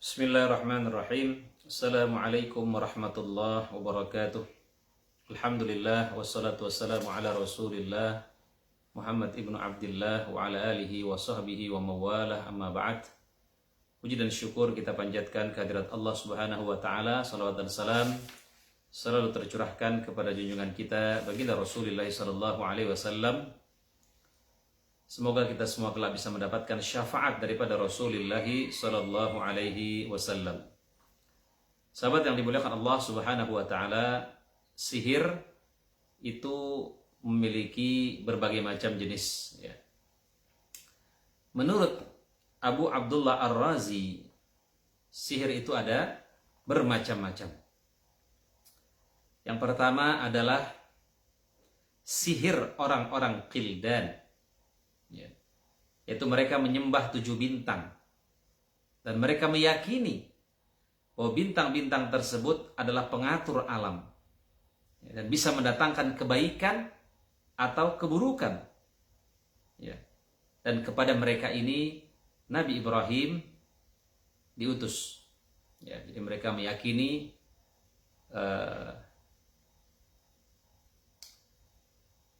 Bismillahirrahmanirrahim. Assalamualaikum warahmatullahi wabarakatuh. Alhamdulillah wassalatu wassalamu ala Rasulillah Muhammad ibnu Abdillah wa ala alihi wa sahbihi wa mawalah, amma ba'd. Puji dan syukur kita panjatkan kehadirat Allah Subhanahu wa taala. Salawat dan salam selalu tercurahkan kepada junjungan kita baginda Rasulullah sallallahu alaihi wasallam. Semoga kita semua kelak bisa mendapatkan syafaat daripada Rasulullah sallallahu alaihi wasallam. Sahabat yang dimuliakan Allah Subhanahu wa taala, sihir itu memiliki berbagai macam jenis, ya. Menurut Abu Abdullah Ar-Razi, sihir itu ada bermacam-macam. Yang pertama adalah sihir orang-orang Qildan, ya, yaitu mereka menyembah 7 bintang dan mereka meyakini bahwa bintang-bintang tersebut adalah pengatur alam, ya, dan bisa mendatangkan kebaikan atau keburukan, ya. Dan kepada mereka ini Nabi Ibrahim diutus, ya. Jadi mereka meyakini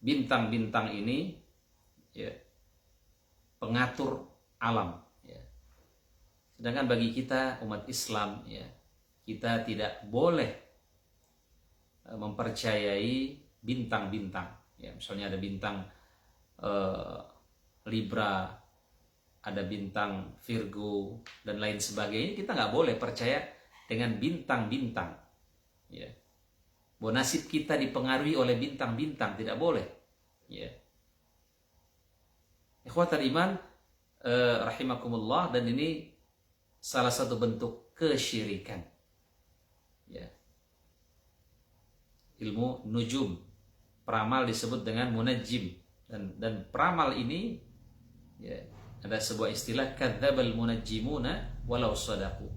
bintang-bintang ini, ya, pengatur alam, ya. Sedangkan bagi kita umat Islam, ya, kita tidak boleh mempercayai bintang-bintang, ya. Misalnya ada bintang Libra, ada bintang Virgo dan lain sebagainya. Kita nggak boleh percaya dengan bintang-bintang, ya. Bahwa nasib kita dipengaruhi oleh bintang-bintang, tidak boleh, ya. Ikhwatal iman rahimakumullah, dan ini salah satu bentuk kesyirikan, ya. Ilmu nujum, peramal disebut dengan munajjim, dan peramal ini, ya, ada sebuah istilah kadzdzabal munajjimuna walau shadaqu.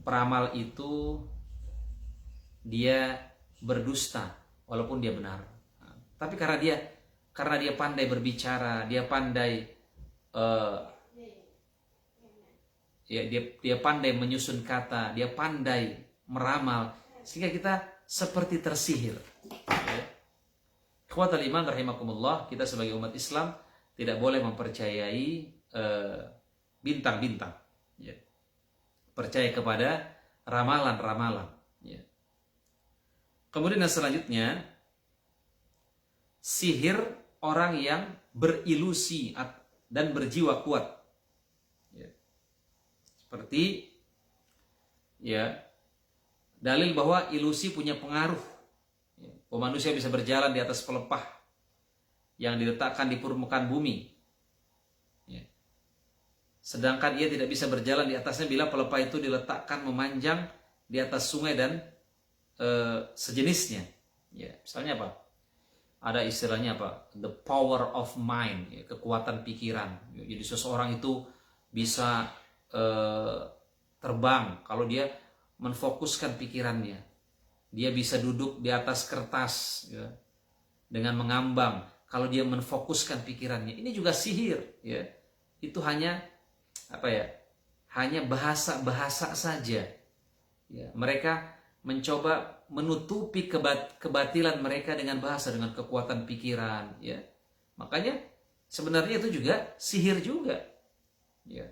Peramal itu dia berdusta walaupun dia benar. Tapi karena dia pandai berbicara, dia pandai dia pandai menyusun kata, dia pandai meramal, sehingga kita seperti tersihir, ya. Ikhwatal iman rahimakumullah, kita sebagai umat Islam tidak boleh mempercayai bintang-bintang, ya. Percaya kepada ramalan-ramalan, ya. Kemudian yang selanjutnya, sihir orang yang berilusi dan berjiwa kuat, ya. Seperti, ya, dalil bahwa ilusi punya pengaruh, ya, bahwa manusia bisa berjalan di atas pelepah yang diletakkan di permukaan bumi, ya. Sedangkan ia tidak bisa berjalan di atasnya bila pelepah itu diletakkan memanjang di atas sungai dan sejenisnya, ya. Misalnya apa? Ada istilahnya apa? The power of mind, ya, kekuatan pikiran. Jadi seseorang itu bisa terbang kalau dia menfokuskan pikirannya. Dia bisa duduk di atas kertas, ya, dengan mengambang kalau dia menfokuskan pikirannya. Ini juga sihir, ya. Itu hanya apa, ya? Hanya bahasa-bahasa saja, ya. Mereka mencoba menutupi kebatilan mereka dengan bahasa, dengan kekuatan pikiran, ya. Makanya sebenarnya itu juga sihir juga, ya.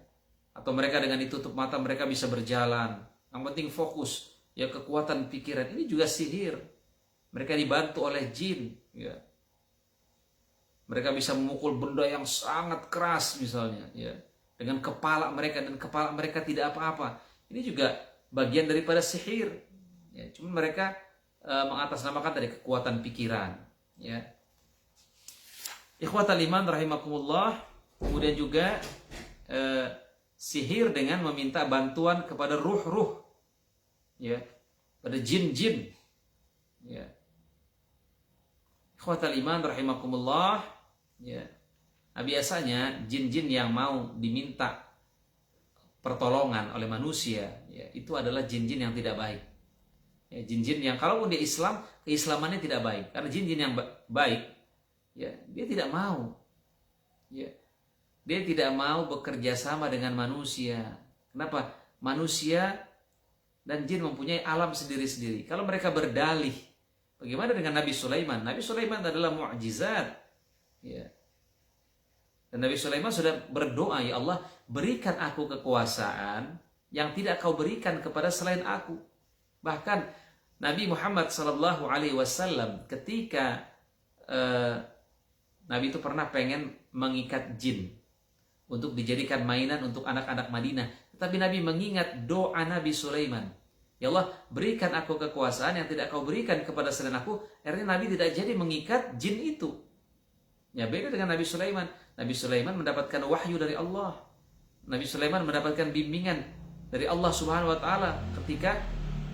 Atau mereka dengan ditutup mata mereka bisa berjalan, yang penting fokus, ya, kekuatan pikiran. Ini juga sihir. Mereka dibantu oleh jin, ya. Mereka bisa memukul benda yang sangat keras misalnya, ya, dengan kepala mereka, dan kepala mereka tidak apa-apa. Ini juga bagian daripada sihir, ya. Cuma mereka mengatasnamakan dari kekuatan pikiran, ya. Ikhwatal iman rahimakumullah. Kemudian juga sihir dengan meminta bantuan kepada ruh-ruh, ya, pada jin-jin, ya. Ikhwatal iman rahimakumullah, ya. Nah, biasanya jin-jin yang mau diminta pertolongan oleh manusia, ya, itu adalah jin-jin yang tidak baik, ya. Jin-jin yang kalaupun dia Islam, keislamannya tidak baik. Karena jin-jin yang baik, ya, dia tidak mau, ya, dia tidak mau bekerja sama dengan manusia. Kenapa? manusia dan jin mempunyai alam sendiri-sendiri. Kalau mereka berdalih, bagaimana dengan Nabi Sulaiman? Nabi Sulaiman adalah mukjizat. Ya. Dan Nabi Sulaiman sudah berdoa, ya Allah, berikan aku kekuasaan yang tidak kau berikan kepada selain aku. Bahkan Nabi Muhammad SAW ketika Nabi itu pernah pengen mengikat jin untuk dijadikan mainan untuk anak-anak Madinah. Tetapi Nabi mengingat doa Nabi Sulaiman. Ya Allah, berikan aku kekuasaan yang tidak kau berikan kepada selain aku. Akhirnya Nabi tidak jadi mengikat jin itu. Ya, beda dengan Nabi Sulaiman. Nabi Sulaiman mendapatkan wahyu dari Allah. Nabi Sulaiman mendapatkan bimbingan dari Allah Subhanahu wa taala ketika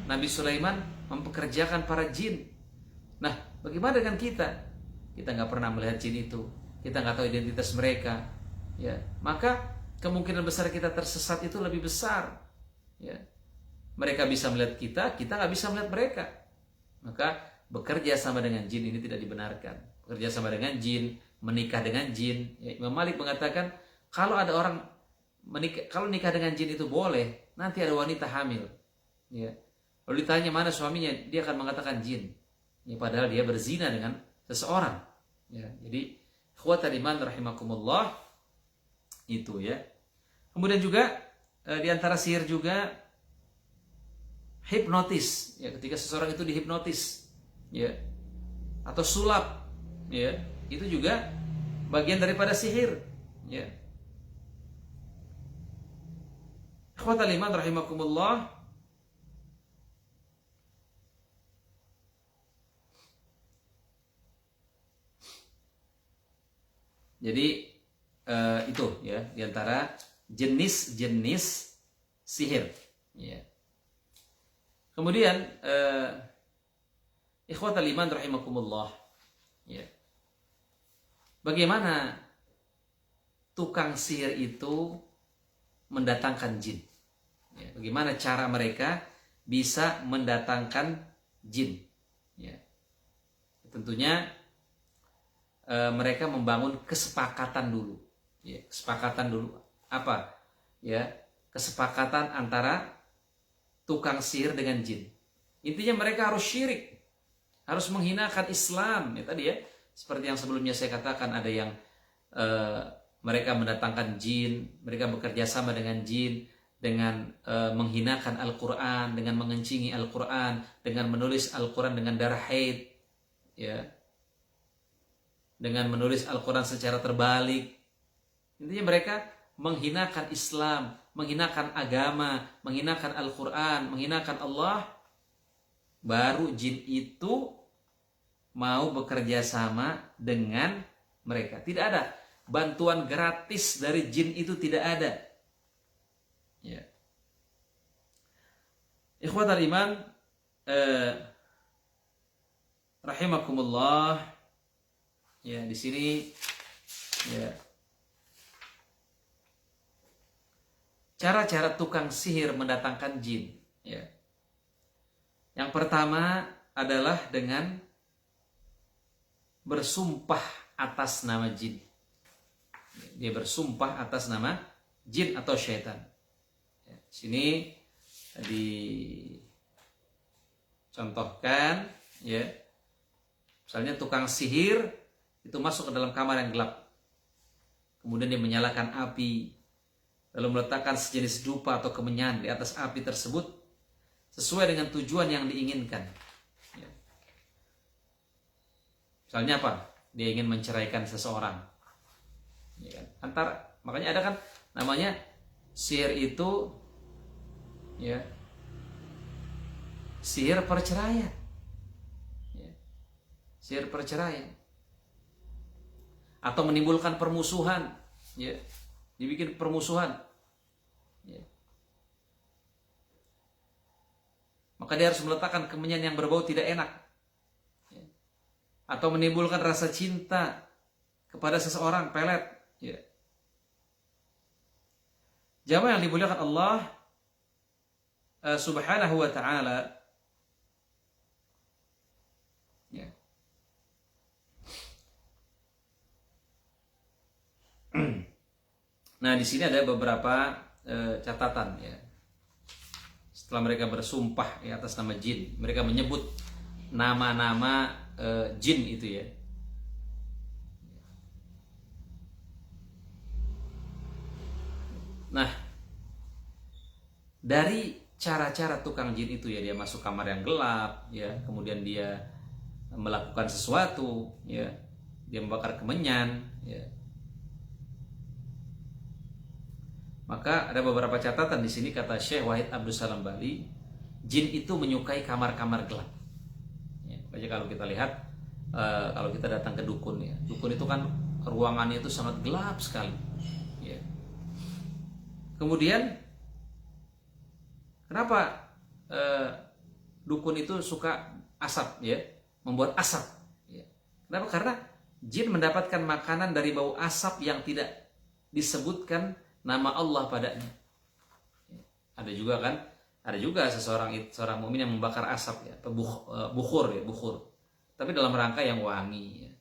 Nabi Sulaiman mempekerjakan para jin. Nah, bagaimana dengan kita? Kita nggak pernah melihat jin itu. Kita nggak tahu identitas mereka. Ya, maka kemungkinan besar kita tersesat itu lebih besar. Ya. Mereka bisa melihat kita nggak bisa melihat mereka. Maka bekerja sama dengan jin ini tidak dibenarkan. Bekerja sama dengan jin, menikah dengan jin. Ya, Imam Malik mengatakan kalau ada orang kalau nikah dengan jin itu boleh, nanti ada wanita hamil. Ya. Lalu ditanya mana suaminya, dia akan mengatakan jin. Ya, padahal dia berzina dengan seseorang. Ya, jadi ikhwatal iman rahimakumullah itu ya. Kemudian juga di antara sihir juga hipnotis, ya, ketika seseorang itu dihipnotis, ya, atau sulap, ya, itu juga bagian daripada sihir, ya. Ikhwatal iman rahimakumullah. Jadi itu ya di antara jenis-jenis sihir, ya. Kemudian ikhwatal iman rahimakumullah, ya. Bagaimana tukang sihir itu mendatangkan jin? Ya, bagaimana cara mereka bisa mendatangkan jin? Ya. Tentunya mereka membangun kesepakatan dulu. Ya, kesepakatan dulu apa? Ya, kesepakatan antara tukang sihir dengan jin. Intinya mereka harus syirik, harus menghinakan Islam. Ya tadi ya, seperti yang sebelumnya saya katakan, ada yang mereka mendatangkan jin, mereka bekerja sama dengan jin dengan menghinakan Al-Quran, dengan mengencingi Al-Quran, dengan menulis Al-Quran dengan darah haid, ya, dengan menulis Al-Quran secara terbalik. Intinya mereka menghinakan Islam, menghinakan agama, menghinakan Al-Quran, menghinakan Allah. Baru jin itu mau bekerja sama dengan mereka. Tidak ada bantuan gratis dari jin, itu tidak ada. Ya. Ikhwatal iman rahimakumullah. Ya, di sini ya, cara-cara tukang sihir mendatangkan jin, ya. Yang pertama adalah dengan bersumpah atas nama jin. Dia bersumpah atas nama jin atau syaitan. Ya, sini dicontohkan, ya. Misalnya tukang sihir itu masuk ke dalam kamar yang gelap. Kemudian dia menyalakan api, lalu meletakkan sejenis dupa atau kemenyan di atas api tersebut sesuai dengan tujuan yang diinginkan. Ya. Misalnya apa? Dia ingin menceraikan seseorang. Ya kan? Makanya ada kan namanya sihir itu, ya, sihir perceraian. Ya. Sihir perceraian. Atau menimbulkan permusuhan, ya, dibikin permusuhan, ya. Maka dia harus meletakkan kemenyan yang berbau tidak enak, ya. Atau menimbulkan rasa cinta kepada seseorang, pelet, ya. Jamaah yang dimuliakan Allah subhanahu wa ta'ala, ya. Nah, di sini ada beberapa catatan, ya. setelah mereka bersumpah ya atas nama jin, mereka menyebut nama-nama jin itu ya. Nah, dari cara-cara tukang jin itu ya, dia masuk kamar yang gelap ya, kemudian dia melakukan sesuatu ya, dia membakar kemenyan ya. Maka ada beberapa catatan di sini, kata Syekh Wahid Abdul Salam Bali, jin itu menyukai kamar-kamar gelap. Ya, makanya kalau kita lihat, kalau kita datang ke dukun ya, dukun itu kan ruangannya itu sangat gelap sekali. Ya. Kemudian kenapa dukun itu suka asap ya, membuat asap? Ya. Kenapa? Karena jin mendapatkan makanan dari bau asap yang tidak disebutkan nama Allah padanya. Ada juga kan, ada juga seorang mukmin yang membakar asap ya, bukhur ya, bukhur. Tapi dalam rangka yang wangi ya.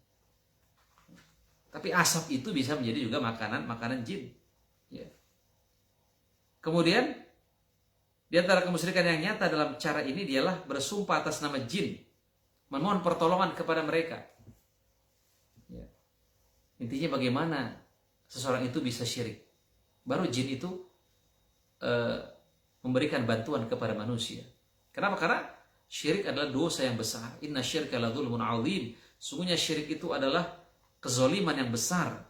Tapi asap itu bisa menjadi juga makanan jin. Ya. Kemudian di antara kemusyrikan yang nyata dalam cara ini dialah bersumpah atas nama jin, memohon pertolongan kepada mereka. Ya. Intinya bagaimana seseorang itu bisa syirik? Baru jin itu memberikan bantuan kepada manusia. Kenapa? Karena syirik adalah dosa yang besar. Inna syirka la dzulmun 'adzim. Sungguhnya syirik itu adalah kezaliman yang besar.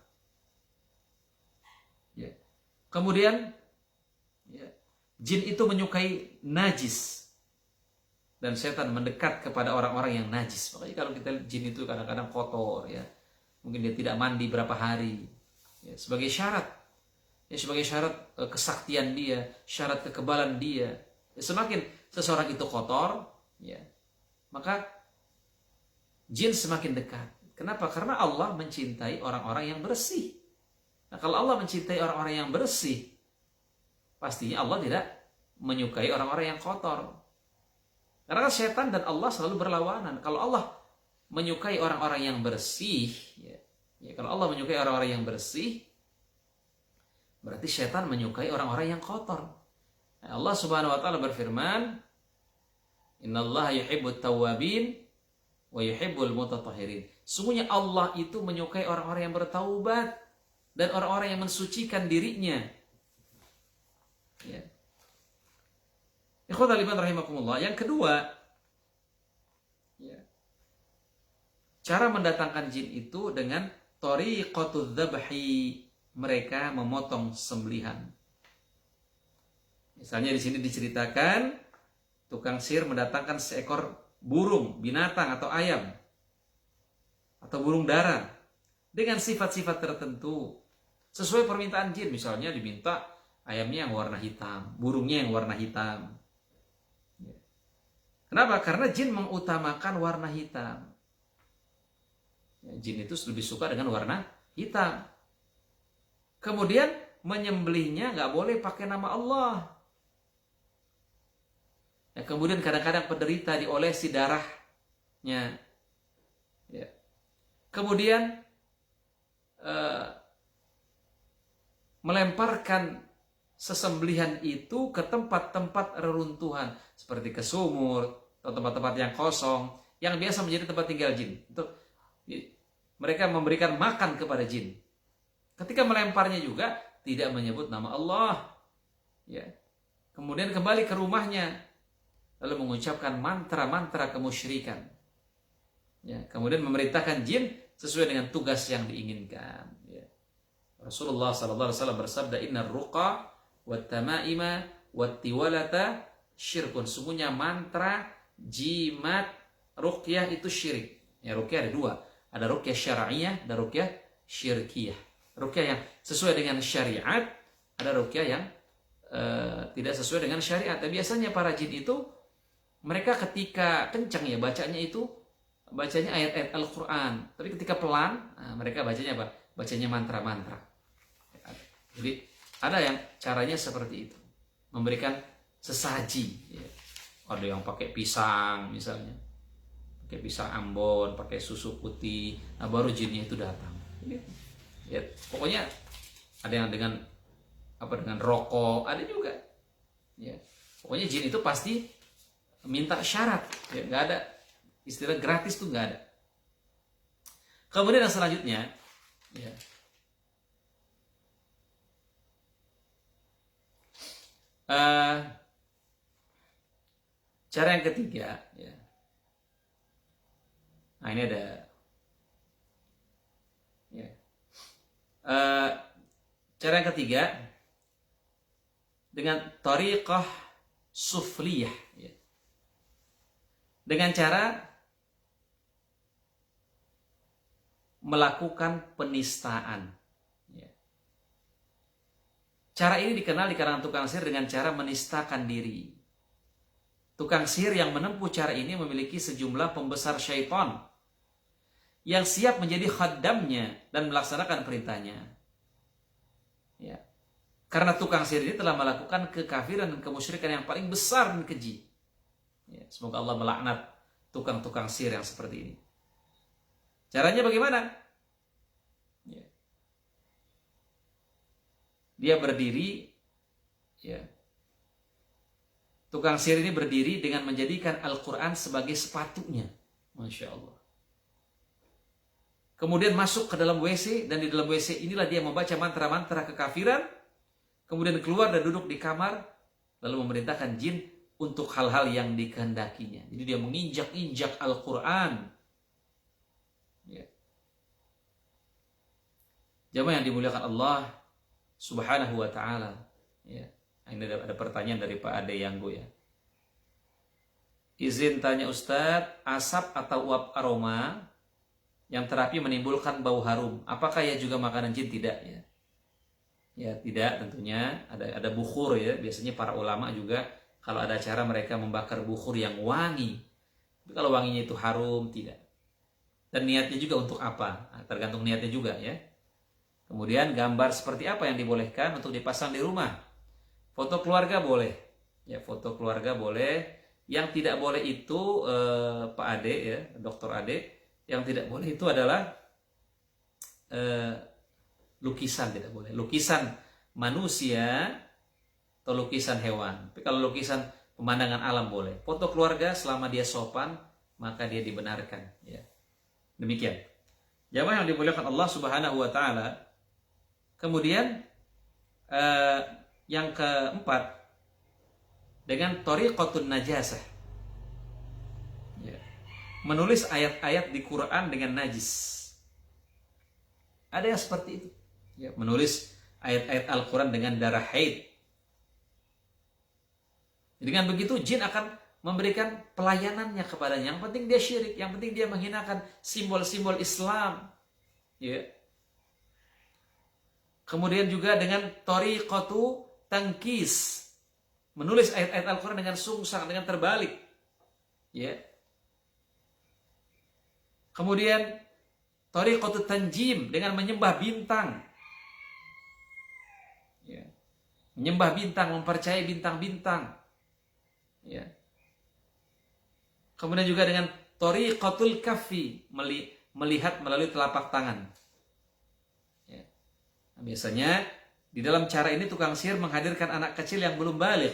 Ya. Kemudian ya, jin itu menyukai najis. Dan setan mendekat kepada orang-orang yang najis. Makanya kalau kita lihat jin itu kadang-kadang kotor ya. Mungkin dia tidak mandi berapa hari. Ya, sebagai syarat kesaktian dia, syarat kekebalan dia. Ya, semakin seseorang itu kotor, ya, maka jin semakin dekat. Kenapa? Karena Allah mencintai orang-orang yang bersih. Nah, kalau Allah mencintai orang-orang yang bersih, pastinya Allah tidak menyukai orang-orang yang kotor. Karena setan dan Allah selalu berlawanan. Kalau Allah menyukai orang-orang yang bersih, kalau Allah menyukai orang-orang yang bersih, berarti setan menyukai orang-orang yang kotor. Allah Subhanahu wa taala berfirman, "Innallaha yuhibbut tawwabin wa yuhibbul mutatahhirin." Sungguhnya Allah itu menyukai orang-orang yang bertaubat dan orang-orang yang mensucikan dirinya. Ya. Ikhwatal iman rahimakumullah. Yang kedua, ya, cara mendatangkan jin itu dengan thariqatul dzabhi, mereka memotong sembelihan. Misalnya di sini diceritakan tukang sihir mendatangkan seekor burung, binatang atau ayam atau burung dara dengan sifat-sifat tertentu sesuai permintaan jin. Misalnya diminta ayamnya yang warna hitam, burungnya yang warna hitam. Kenapa? Karena jin mengutamakan warna hitam. Jin itu lebih suka dengan warna hitam. Kemudian menyembelihnya nggak boleh pakai nama Allah. Ya, kemudian kadang-kadang penderita diolesi darahnya. Ya. Kemudian melemparkan sesembelihan itu ke tempat-tempat reruntuhan seperti ke sumur atau tempat-tempat yang kosong yang biasa menjadi tempat tinggal jin. Untuk mereka memberikan makan kepada jin. Ketika melemparnya juga tidak menyebut nama Allah. Ya. Kemudian kembali ke rumahnya lalu mengucapkan mantra-mantra kemusyrikan. Ya. Kemudian memerintahkan jin sesuai dengan tugas yang diinginkan. Ya. Rasulullah SAW bersabda, "Innar ruqa wat tamaima wat tiwalata syirkun." Sungguhnya mantra, jimat, ruqyah itu syirik. Ya, ruqyah ada dua. Ada ruqyah syar'iyah dan ruqyah syirkiyah. Ruqyah yang sesuai dengan syariat, ada ruqyah yang tidak sesuai dengan syariat. Dan biasanya para jin itu mereka ketika kencang ya bacanya ayat-ayat Al-Quran. Tapi ketika pelan, mereka bacanya apa? Bacanya mantra-mantra. Jadi ada yang caranya seperti itu, memberikan sesaji. Ya. Ada yang pakai pisang misalnya, pakai pisang Ambon, pakai susu putih. Nah baru jinnya itu datang. Ya, pokoknya ada yang dengan rokok, ada juga. Ya. Pokoknya jin itu pasti minta syarat, ya, nggak ada istilah gratis tuh, nggak ada. Kemudian yang selanjutnya, ya, cara yang ketiga, ya. Nah ini ada, ya. Cara yang ketiga dengan thariqah sufliyah, ya. Dengan cara melakukan penistaan, ya. Cara ini dikenal di kalangan tukang sihir dengan cara menistakan diri. Tukang sihir yang menempuh cara ini memiliki sejumlah pembesar syaitan yang siap menjadi khaddamnya dan melaksanakan perintahnya. Ya. Karena tukang sihir ini telah melakukan kekafiran dan kemusyrikan yang paling besar dan keji. Ya. Semoga Allah melaknat tukang-tukang sihir yang seperti ini. Caranya bagaimana? Ya. Dia berdiri, ya. Tukang sihir ini berdiri dengan menjadikan Al-Quran sebagai sepatunya. Masya Allah. Kemudian masuk ke dalam WC, dan di dalam WC inilah dia membaca mantra-mantra kekafiran, kemudian keluar dan duduk di kamar, lalu memerintahkan jin untuk hal-hal yang dikehendakinya. Jadi dia menginjak-injak Al-Quran. Ya. Jamaah yang dimuliakan Allah Subhanahu wa ta'ala. Ya. Ini ada pertanyaan dari Pak Ade Yanggo, ya. Izin tanya Ustadz, asap atau uap aroma yang terapi menimbulkan bau harum, apakah ya juga makanan jin? Tidak, ya. Ya tidak, tentunya ada bukhur, ya. Biasanya para ulama juga kalau ada acara mereka membakar bukhur yang wangi. Tapi kalau wanginya itu harum, tidak. Dan niatnya juga untuk apa? Nah, tergantung niatnya juga, ya. Kemudian gambar seperti apa yang dibolehkan untuk dipasang di rumah? Foto keluarga boleh, ya, foto keluarga boleh. Yang tidak boleh itu Pak Ade, ya, Dokter Ade, yang tidak boleh itu adalah lukisan, tidak boleh. Lukisan manusia atau lukisan hewan. Tapi kalau lukisan pemandangan alam boleh. Foto keluarga selama dia sopan, maka dia dibenarkan, ya. Demikian. Jamaah yang dimuliakan Allah Subhanahu wa ta'ala. Kemudian yang keempat, dengan thariqatun najasah, ya. Menulis ayat-ayat di Quran dengan najis. Ada yang seperti itu, ya, menulis ayat-ayat Al-Quran dengan darah haid. Dengan begitu jin akan memberikan pelayanannya kepadanya. Yang penting dia syirik, yang penting dia menghinakan simbol-simbol Islam, ya. Kemudian juga dengan thariqatu tangkis, menulis ayat-ayat Al-Quran dengan sungsang, dengan terbalik, ya. Kemudian thariqatu tanjim, dengan menyembah bintang, ya. Menyembah bintang, mempercayai bintang-bintang, ya. Kemudian juga dengan thariqatul kaffi, melihat melalui telapak tangan, ya. Nah, biasanya di dalam cara ini tukang sihir menghadirkan anak kecil yang belum baligh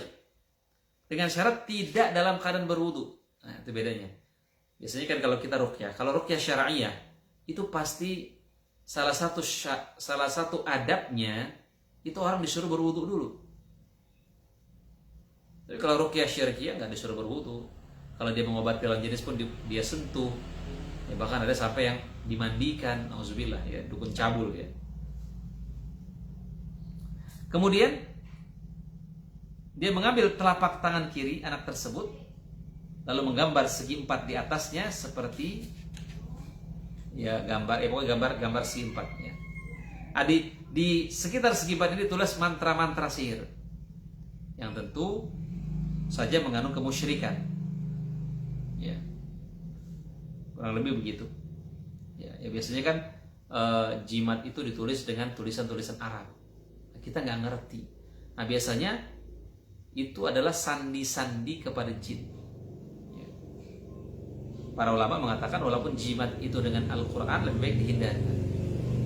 dengan syarat tidak dalam keadaan berwudu. Nah, itu bedanya. Biasanya kan kalau kita ruqyah, kalau ruqyah syar'iyah itu pasti salah satu adabnya itu orang disuruh berwudu dulu. Tapi kalau ruqyah syar'iyah nggak disuruh berwudu. Kalau dia mengobati lawan jenis pun dia sentuh. Ya, bahkan ada sampai yang dimandikan, auzubillah, ya, dukun cabul, ya. Kemudian dia mengambil telapak tangan kiri anak tersebut, lalu menggambar segi empat di atasnya seperti, ya, gambar segi empatnya. Di sekitar segi empat ini ditulis mantra-mantra sihir yang tentu saja mengandung kemusyrikan, ya. Kurang lebih begitu, ya, biasanya kan jimat itu ditulis dengan tulisan-tulisan Arab. Kita nggak ngerti. Nah, biasanya itu adalah sandi-sandi kepada jin, ya. Para ulama mengatakan walaupun jimat itu dengan Al-Quran lebih baik dihindarkan.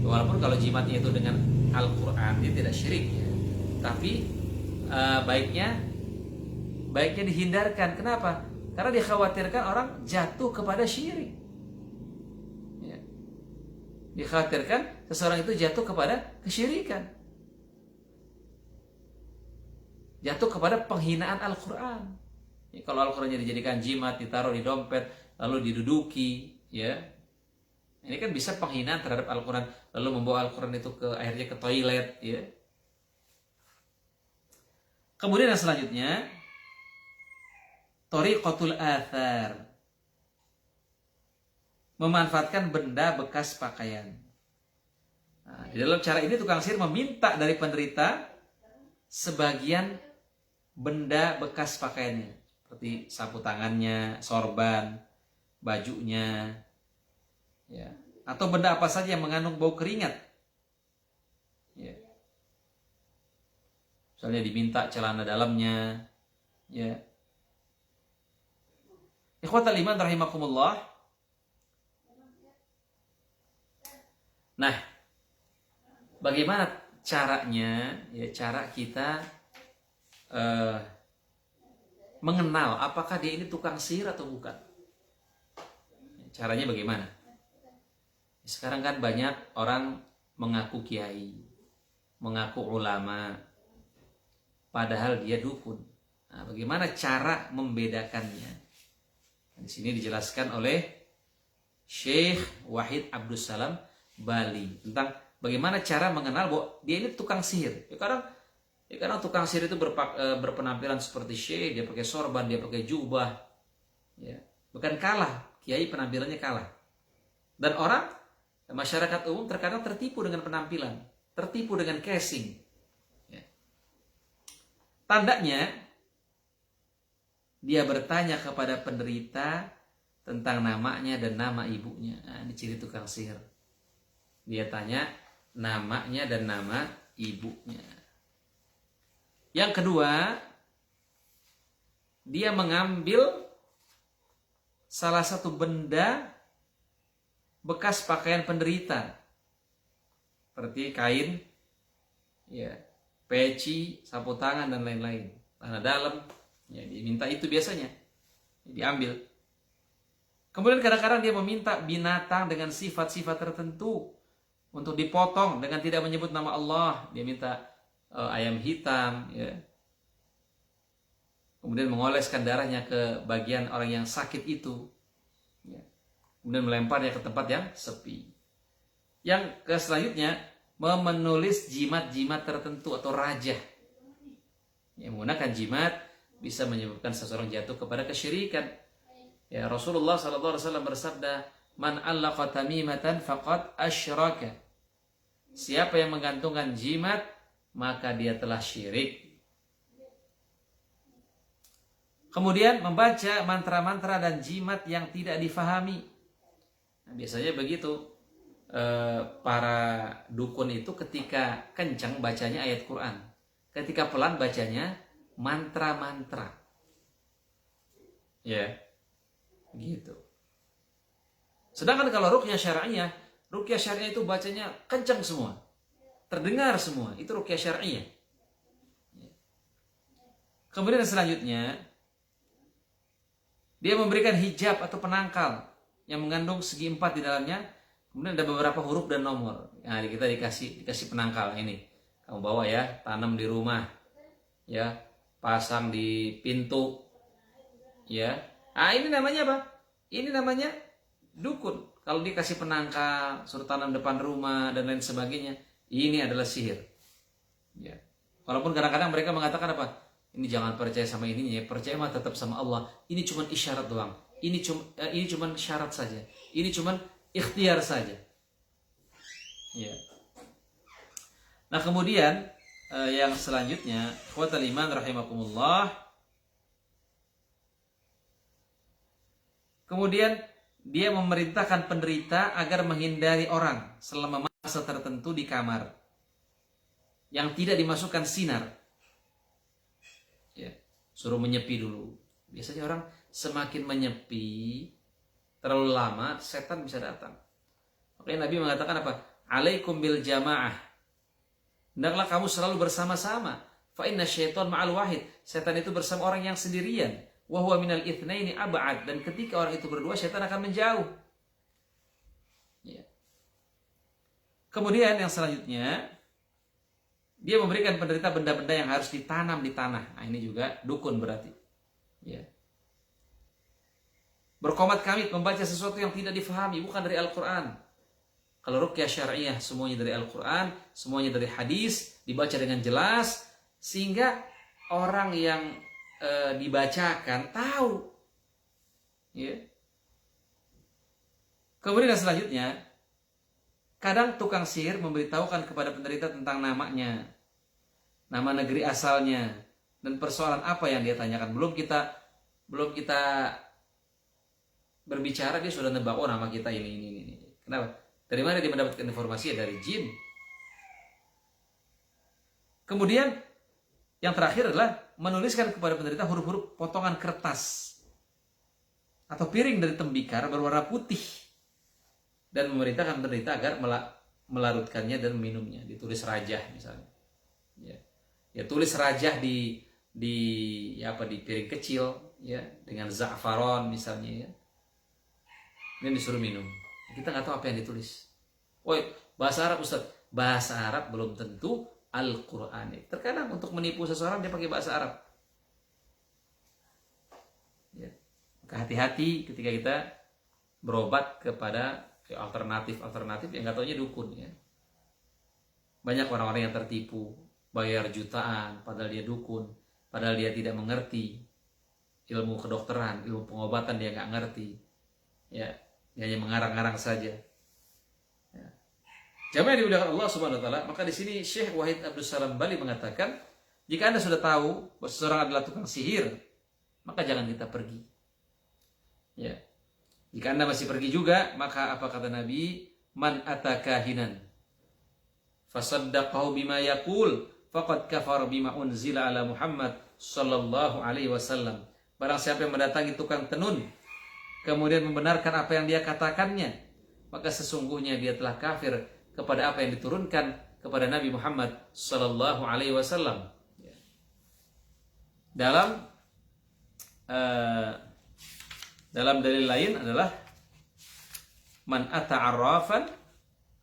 Walaupun kalau jimatnya itu dengan Al-Quran dia tidak syirik, ya. Tapi baiknya baiknya dihindarkan. Kenapa? Karena dikhawatirkan orang jatuh kepada syirik. Ya. Dikhawatirkan seseorang itu jatuh kepada kesyirikan. Jatuh kepada penghinaan Al-Quran. Ya, kalau Al-Qurannya dijadikan jimat, ditaruh di dompet, lalu diduduki, ya, ini kan bisa penghinaan terhadap Al-Quran. Lalu membawa Al-Quran itu akhirnya ke toilet, ya. Kemudian yang selanjutnya, Thariqatul athar, memanfaatkan benda bekas pakaian. Nah, di dalam cara ini tukang sihir meminta dari penderita sebagian benda bekas pakaiannya, seperti sapu tangannya, sorban, bajunya, ya, atau benda apa saja yang mengandung bau keringat. Ya. Misalnya diminta celana dalamnya, ya. Ikhwatal iman rahimakumullah. Nah, bagaimana caranya? Ya, cara kita mengenal apakah dia ini tukang sihir atau bukan. Caranya bagaimana? Sekarang kan banyak orang mengaku kiai, mengaku ulama, padahal dia dukun. Nah, bagaimana cara membedakannya? Di sini dijelaskan oleh Syekh Wahid Abdul Salam Bali tentang bagaimana cara mengenal bahwa dia ini tukang sihir. Kadang tukang sihir itu berpenampilan seperti syekh, dia pakai sorban, dia pakai jubah, ya. Bukan kalah, kiai penampilannya kalah. Dan orang, masyarakat umum terkadang tertipu dengan penampilan, tertipu dengan casing. Ya. Tandanya, dia bertanya kepada penderita tentang namanya dan nama ibunya. Nah, ini ciri tukang sihir. Dia tanya namanya dan nama ibunya. Yang kedua, dia mengambil salah satu benda bekas pakaian penderita, seperti kain, ya, peci, sapu tangan dan lain-lain, celana dalam, ya, diminta itu biasanya diambil. Kemudian kadang-kadang dia meminta binatang dengan sifat-sifat tertentu untuk dipotong dengan tidak menyebut nama Allah. Dia minta ayam hitam, ya. Kemudian mengoleskan darahnya ke bagian orang yang sakit itu, ya. Kemudian melemparnya ke tempat yang sepi. Yang selanjutnya, menulis jimat-jimat tertentu atau rajah. Ya, menggunakan jimat bisa menyebabkan seseorang jatuh kepada kesyirikan. Ya, Rasulullah SAW bersabda, "Man 'allaqa tamimatan faqad asyraka." Siapa yang menggantungkan jimat, maka dia telah syirik. Kemudian membaca mantra-mantra dan jimat yang tidak difahami. Nah, biasanya begitu. Para dukun itu ketika kencang bacanya ayat Quran, ketika pelan bacanya mantra-mantra. Ya, gitu. Sedangkan kalau ruqyah syar'iyah itu bacanya kencang semua, terdengar semua, itu ruqyah syar'iyah. Kemudian selanjutnya, dia memberikan hijab atau penangkal yang mengandung segi 4 di dalamnya. Kemudian ada beberapa huruf dan nomor. Nah, kita dikasih penangkal ini. Kamu bawa ya, tanam di rumah, ya, pasang di pintu, ya. Ah, ini namanya apa? Ini namanya dukun. Kalau dikasih penangkal, suruh tanam depan rumah dan lain sebagainya, ini adalah sihir. Ya. Walaupun kadang-kadang mereka mengatakan apa? Ini jangan percaya sama ininya, percaya mah tetap sama Allah. Ini cuma isyarat doang. Ini cuma syarat saja. Ini cuma ikhtiar saja. Ya. Nah, kemudian yang selanjutnya, ikhwatal iman rahimakumullah. Kemudian dia memerintahkan penderita agar menghindari orang selama masa tertentu di kamar yang tidak dimasukkan sinar. Ya, suruh menyepi dulu. Biasanya orang semakin menyepi terlalu lama, setan bisa datang. Makanya Nabi mengatakan apa? Alaikum bil jamaah. Hendaklah kamu selalu bersama-sama. Fa inna syaitan ma'al wahid. Setan itu bersama orang yang sendirian. Wa huwa minal itsnaini ab'ad. Dan ketika orang itu berdua, setan akan menjauh. Ya. Kemudian yang selanjutnya, dia memberikan penderita benda-benda yang harus ditanam di tanah. Nah, ini juga dukun berarti. Ya. Berkomat kamit membaca sesuatu yang tidak difahami, bukan dari Al-Quran. Kalau ruqyah syariah semuanya dari Al-Quran, semuanya dari hadis, dibaca dengan jelas, sehingga orang yang dibacakan tahu. Ya. Kemudian yang selanjutnya, kadang tukang sihir memberitahukan kepada penderita tentang namanya, nama negeri asalnya, dan persoalan apa yang dia tanyakan. Belum kita berbicara, dia sudah nebak, oh nama kita ini. Kenapa? Dari mana dia mendapatkan informasi? Dari jin. Kemudian yang terakhir adalah menuliskan kepada penderita huruf-huruf potongan kertas atau piring dari tembikar berwarna putih dan memerintahkan penderita agar melarutkannya dan minumnya. Ditulis rajah misalnya. Ya tulis rajah di piring kecil, ya, dengan za'faron misalnya, ya. Ini disuruh minum. Kita nggak tahu apa yang ditulis. Woi, bahasa Arab Ustaz. Bahasa Arab belum tentu Al-Quran. Terkadang untuk menipu seseorang dia pakai bahasa Arab. Ya. Maka hati-hati ketika kita berobat kepada alternatif yang nggak taunya dukun. Ya. Banyak orang-orang yang tertipu, bayar jutaan, padahal dia dukun, padahal dia tidak mengerti ilmu kedokteran, ilmu pengobatan dia nggak ngerti. Ya. Dia hanya mengarang-arang saja. Ya. Jamaah yang dimuliakan Allah Subhanahu wa taala, maka di sini Syekh Wahid Abdul Salam Bali mengatakan, jika Anda sudah tahu bahwa seseorang adalah tukang sihir, maka jangan kita pergi. Ya. Jika Anda masih pergi juga, maka apa kata Nabi? Man atakahinan fasaddaqahu bima yaqul faqad kafara bima unzila ala Muhammad sallallahu alaihi wasallam. Barang siapa yang mendatangi tukang tenun kemudian membenarkan apa yang dia katakannya, maka sesungguhnya dia telah kafir kepada apa yang diturunkan kepada Nabi Muhammad sallallahu alaihi wasallam. Dalam dalil lain adalah man ata'arrafan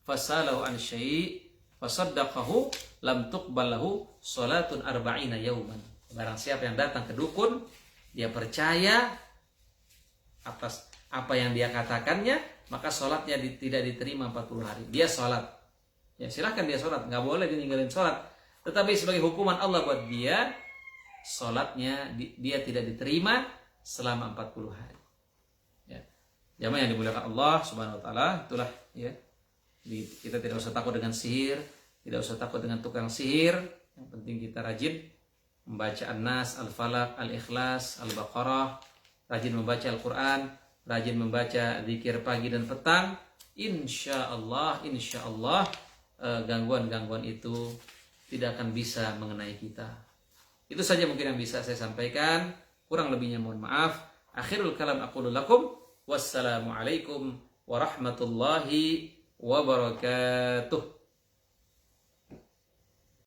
fasalahu an syai' fasaddaqahu lam tuqbal lahu salatun arba'ina yauman. Barang siapa yang datang ke dukun, dia percaya atas apa yang dia katakannya, maka sholatnya tidak diterima 40 hari. Dia sholat, ya silahkan dia sholat, nggak boleh dia ninggalin sholat. Tetapi sebagai hukuman Allah buat dia, sholatnya dia tidak diterima selama 40 hari. Ya. Jamaah yang dimuliakan Allah Subhanahu Wa Taala, itulah ya. Kita tidak usah takut dengan sihir, tidak usah takut dengan tukang sihir. Yang penting kita rajin membaca An-Nas, Al-Falaq, Al-Ikhlas, Al-Baqarah. Rajin membaca Al-Quran, rajin membaca zikir pagi dan petang. Insya Allah, gangguan-gangguan itu tidak akan bisa mengenai kita. Itu saja mungkin yang bisa saya sampaikan. Kurang lebihnya mohon maaf. Akhirul kalam aqulu lakum. Wassalamualaikum warahmatullahi wabarakatuh.